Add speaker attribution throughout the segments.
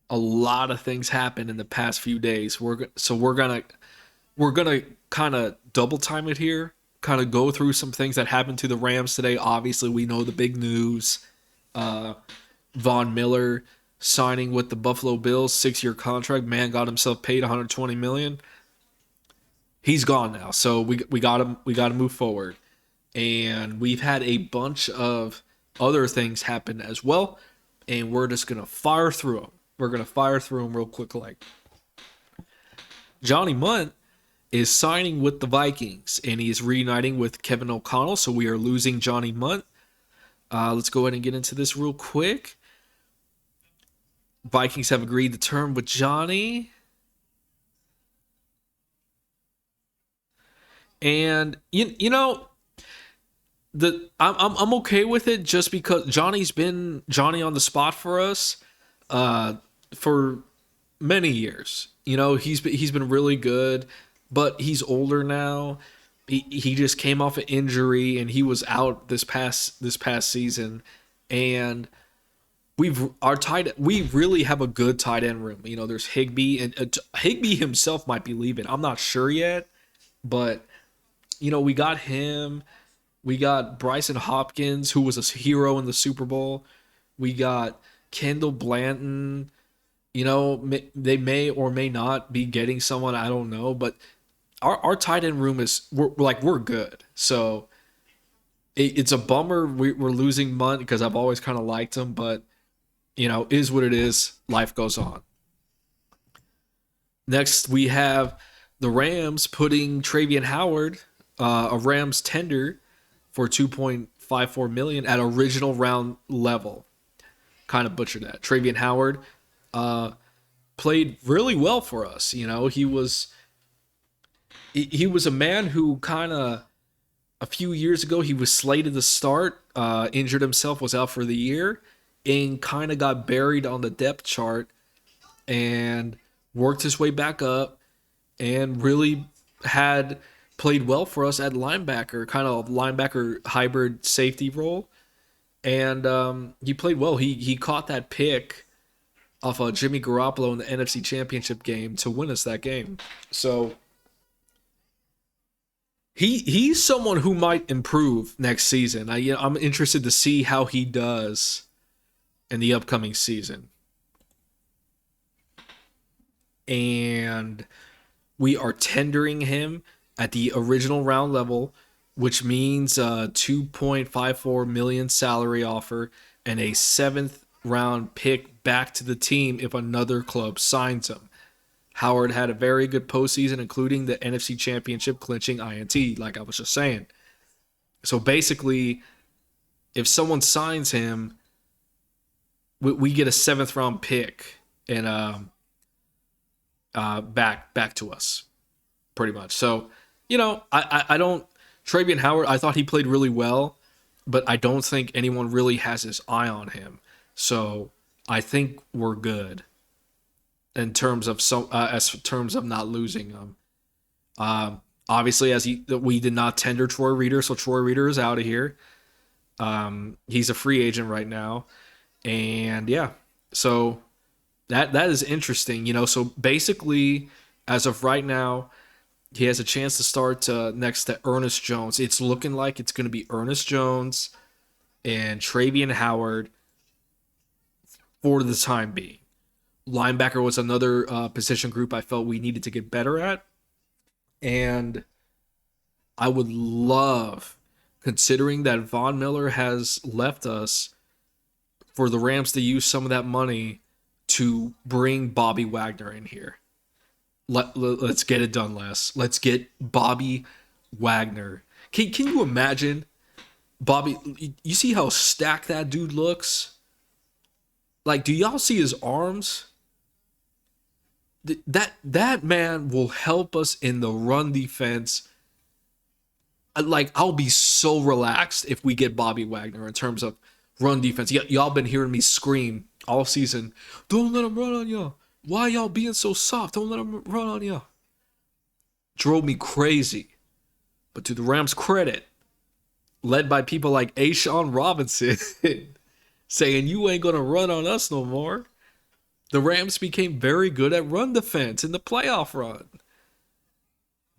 Speaker 1: a lot of things happened in the past few days. We're gonna kind of double time it here. Kind of go through some things that happened to the Rams today. Obviously, we know the big news. Uh, Von Miller signing with the Buffalo Bills, 6-year contract. Man got himself paid 120 million. He's gone now, so we got him. We got to move forward. And we've had a bunch of other things happen as well, and we're just gonna fire through them. We're gonna fire through them real quick. Like Johnny Munt is signing with the Vikings, and he's reuniting with Kevin O'Connell. So we are losing Johnny Munt. Let's go ahead and get into this real quick. Vikings have agreed to term with Johnny, and you know I'm okay with it just because Johnny's been Johnny on the spot for us uh, for many years. He's been really good, but he's older now. He just came off an injury and he was out this past season, and we really have a good tight end room. There's Higbee, and Higbee himself might be leaving. I'm not sure yet, but we got him. We got Bryson Hopkins, who was a hero in the Super Bowl. We got Kendall Blanton. They may or may not be getting someone. I don't know, but our tight end room we're good. So it's a bummer we're losing Munt because I've always kind of liked him, but is what it is. Life goes on. Next, we have the Rams putting Travian Howard, a Rams tender, for 2.54 million at original round level. Kind of butchered that. Travian Howard played really well for us. He was a man who kind of a few years ago he was slated to start, injured himself, was out for the year, and kind of got buried on the depth chart and worked his way back up and really had played well for us at linebacker, kind of linebacker hybrid safety role. And he played well. He caught that pick off of Jimmy Garoppolo in the NFC Championship game to win us that game. So he's someone who might improve next season. I'm interested to see how he does in the upcoming season. And we are tendering him at the original round level, which means a 2.54 million salary offer and a seventh round pick back to the team if another club signs him. Howard had a very good postseason, including the NFC Championship clinching INT, like I was just saying. So basically, if someone signs him, we get a seventh round pick and back to us, pretty much. So, I don't. Travian Howard, I thought he played really well, but I don't think anyone really has his eye on him. So I think we're good in terms of not losing him. Obviously, we did not tender Troy Reader, so Troy Reader is out of here. He's a free agent right now, and yeah, so that is interesting. So basically, as of right now, he has a chance to start next to Ernest Jones. It's looking like it's going to be Ernest Jones and Travian Howard for the time being. Linebacker was another position group I felt we needed to get better at. And I would love, considering that Von Miller has left us, for the Rams to use some of that money to bring Bobby Wagner in here. Let's get it done, Les. Let's get Bobby Wagner. Can you imagine Bobby? You see how stacked that dude looks? Like, do y'all see his arms? That man will help us in the run defense. Like, I'll be so relaxed if we get Bobby Wagner in terms of run defense. Y'all been hearing me scream all season, don't let him run on y'all. Why y'all being so soft? Don't let him run on y'all. Drove me crazy. But to the Rams' credit, led by people like Ashawn Robinson, saying you ain't gonna run on us no more. The Rams became very good at run defense in the playoff run.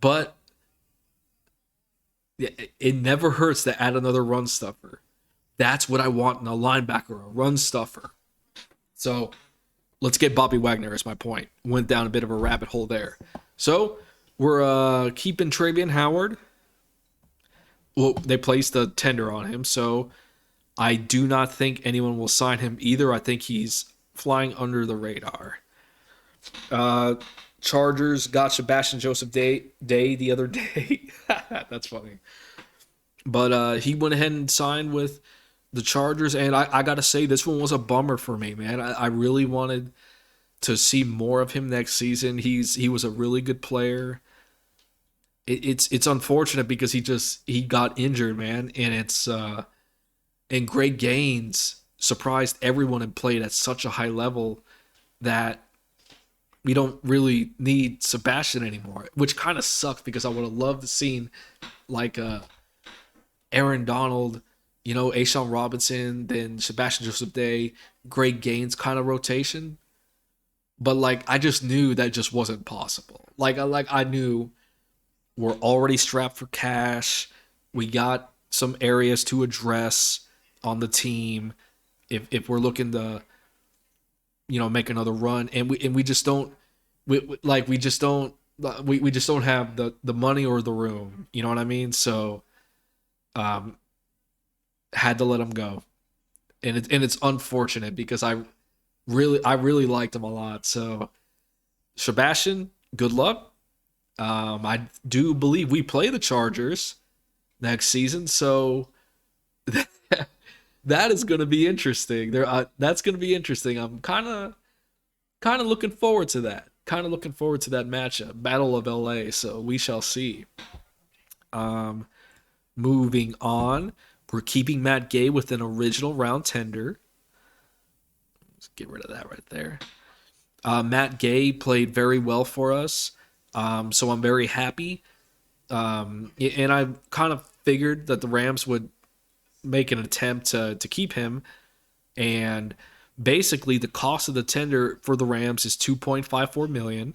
Speaker 1: But it never hurts to add another run stuffer. That's what I want in a linebacker, a run stuffer. So let's get Bobby Wagner as my point. Went down a bit of a rabbit hole there. So we're keeping Travian Howard. Well, they placed a tender on him, so I do not think anyone will sign him either. I think he's flying under the radar. Chargers got Sebastian Joseph Day the other day. That's funny. But he went ahead and signed with the Chargers, and I got to say, this one was a bummer for me, man. I really wanted to see more of him next season. He was a really good player. It's unfortunate because he got injured, man, and Greg Gaines surprised everyone and played at such a high level that we don't really need Sebastian anymore, which kind of sucks because I would have loved to seen like Aaron Donald, Ashawn Robinson, then Sebastian Joseph Day, Greg Gaines kind of rotation. But like I just knew that just wasn't possible. I knew we're already strapped for cash. We got some areas to address on the team if we're looking to make another run, and we just don't we just don't have the money or the room, you know what I mean? So had to let him go. And it's unfortunate because I really liked him a lot. So Sebastian, good luck. I do believe we play the Chargers next season, so that is going to be interesting. That's going to be interesting. I'm kind of looking forward to that. Kind of looking forward to that matchup, Battle of LA. So we shall see. Moving on, we're keeping Matt Gay with an original round tender. Let's get rid of that right there. Matt Gay played very well for us, so I'm very happy. And I kind of figured that the Rams would make an attempt to keep him, and basically the cost of the tender for the Rams is $2.54 million.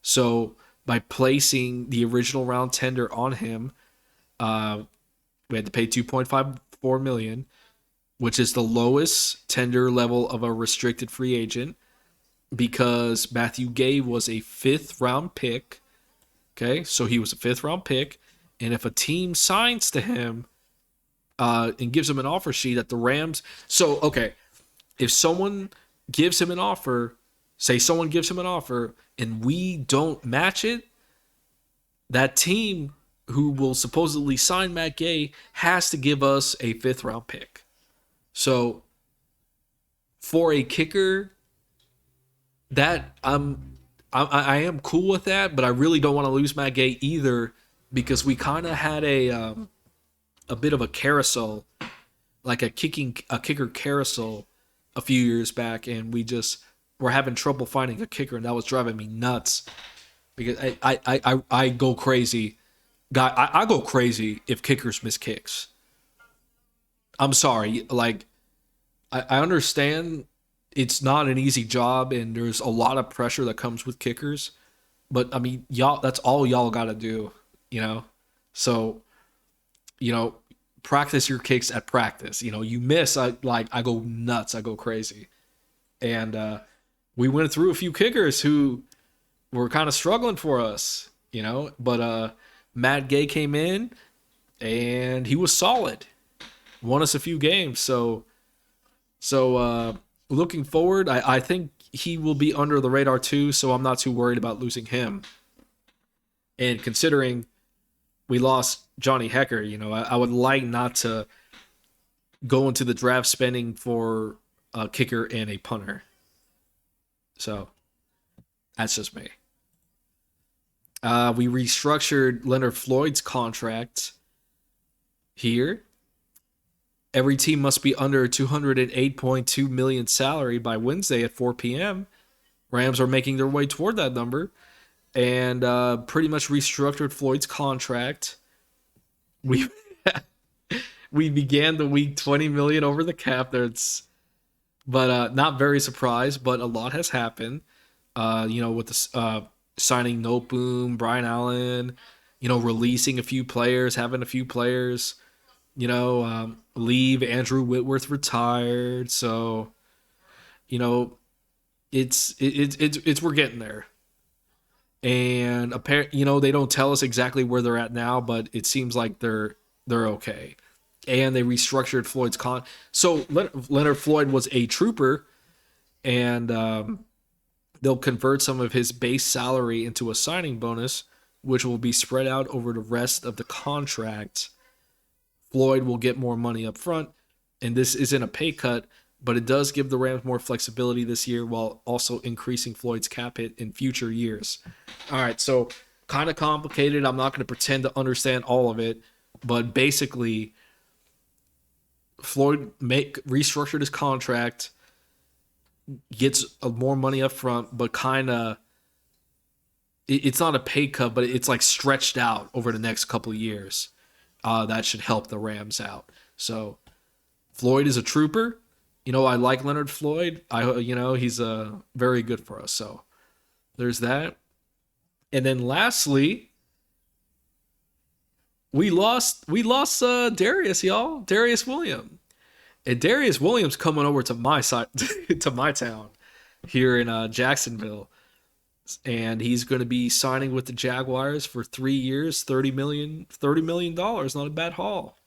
Speaker 1: So by placing the original round tender on him, we had to pay $2.54 million, which is the lowest tender level of a restricted free agent because Matthew Gay was a 5th round pick. Okay, so he was a 5th round pick, and if a team signs to him and gives him an offer sheet at the Rams, so okay, if someone gives him an offer, say someone gives him an offer and we don't match it, that team who will supposedly sign Matt Gay has to give us a 5th round pick. So for a kicker, that I am cool with that, but I really don't want to lose Matt Gay either because we kind of had a bit of a carousel, like a kicker carousel a few years back, and we just were having trouble finding a kicker, and that was driving me nuts because I go crazy. I go crazy if kickers miss kicks. I'm sorry, like I understand it's not an easy job and there's a lot of pressure that comes with kickers, but I mean, y'all, that's all y'all got to do, So, practice your kicks at practice. You miss, I go nuts, I go crazy. And we went through a few kickers who were kind of struggling for us, but Matt Gay came in and he was solid. Won us a few games. So looking forward, I think he will be under the radar too, so I'm not too worried about losing him. And considering we lost Johnny Hecker, I would like not to go into the draft spending for a kicker and a punter. So that's just me. We restructured Leonard Floyd's contract here. Every team must be under $208.2 million salary by Wednesday at 4 p.m. Rams are making their way toward that number and pretty much restructured Floyd's contract. We began the week $20 million over the cap. but not very surprised. But a lot has happened. With the signing Noteboom, Brian Allen, releasing a few players, having a few players, leave. Andrew Whitworth retired, so you know it's we're getting there. And apparently, they don't tell us exactly where they're at now, but it seems like they're okay. And they restructured Floyd's con. So Leonard Floyd was a trooper, and they'll convert some of his base salary into a signing bonus, which will be spread out over the rest of the contract. Floyd will get more money up front, and this isn't a pay cut, but it does give the Rams more flexibility this year while also increasing Floyd's cap hit in future years. All right, so kind of complicated. I'm not going to pretend to understand all of it, but basically, Floyd restructured his contract, gets more money up front, but kind of it's not a pay cut, but it's like stretched out over the next couple of years. That should help the Rams out. So Floyd is a trooper. I like Leonard Floyd. He's very good for us. So there's that. And then lastly, we lost Darius, y'all. Darius Williams. And Darius Williams coming over to my side to my town here in Jacksonville. And he's going to be signing with the Jaguars for 3 years, $30 million. Not a bad haul.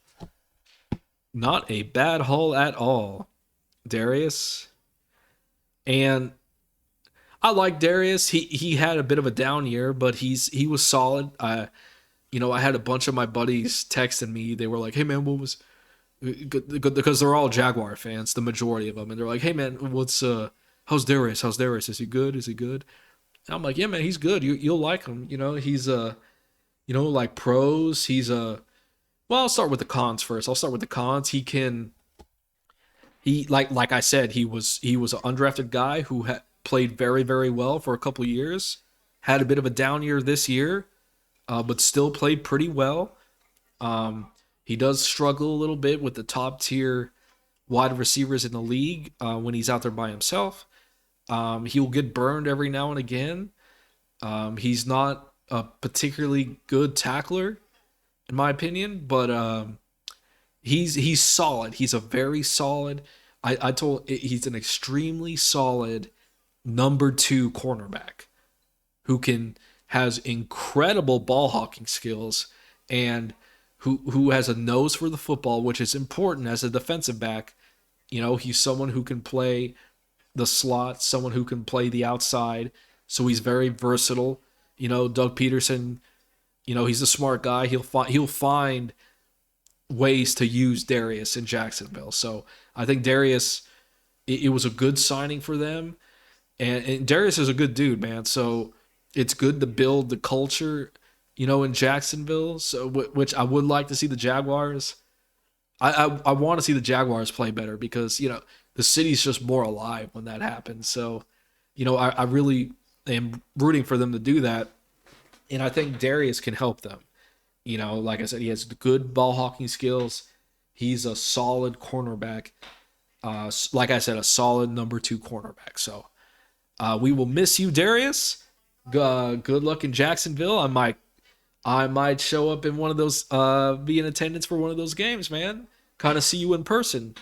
Speaker 1: Not a bad haul at all. Darius. And I like Darius. He had a bit of a down year, but he was solid. I had a bunch of my buddies texting me. They were like, "Hey man, what was?" Because they're all Jaguar fans, the majority of them, and they're like, "Hey man, how's Darius? How's Darius? Is he good? Is he good?" And I'm like, "Yeah man, he's good. You'll like him. He's like pros. He's a well. I'll start with the cons first. I'll start with the cons. He like I said, he was an undrafted guy who played very, very well for a couple years. Had a bit of a down year this year, but still played pretty well. He does struggle a little bit with the top tier wide receivers in the league when he's out there by himself. He'll get burned every now and again. He's not a particularly good tackler, in my opinion, but he's solid. He's a very solid. He's an extremely solid number 2 cornerback who has incredible ball hawking skills and who has a nose for the football, which is important as a defensive back. He's someone who can play the slot, someone who can play the outside. So he's very versatile. Doug Peterson, he's a smart guy. He'll find ways to use Darius in Jacksonville. So I think Darius, it was a good signing for them. And Darius is a good dude, man. So it's good to build the culture, in Jacksonville. So which I would like to see the Jaguars. I want to see the Jaguars play better because, the city's just more alive when that happens. So, I really am rooting for them to do that. And I think Darius can help them. Like I said, he has good ball hawking skills. He's a solid cornerback. Like I said, a solid number 2 cornerback. So we will miss you, Darius. Good luck in Jacksonville. I might show up in one of those, be in attendance for one of those games, man. Kind of see you in person.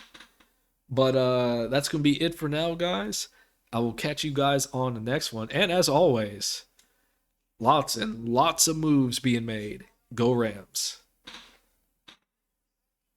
Speaker 1: But that's going to be it for now, guys. I will catch you guys on the next one. And as always, lots and lots of moves being made. Go Rams.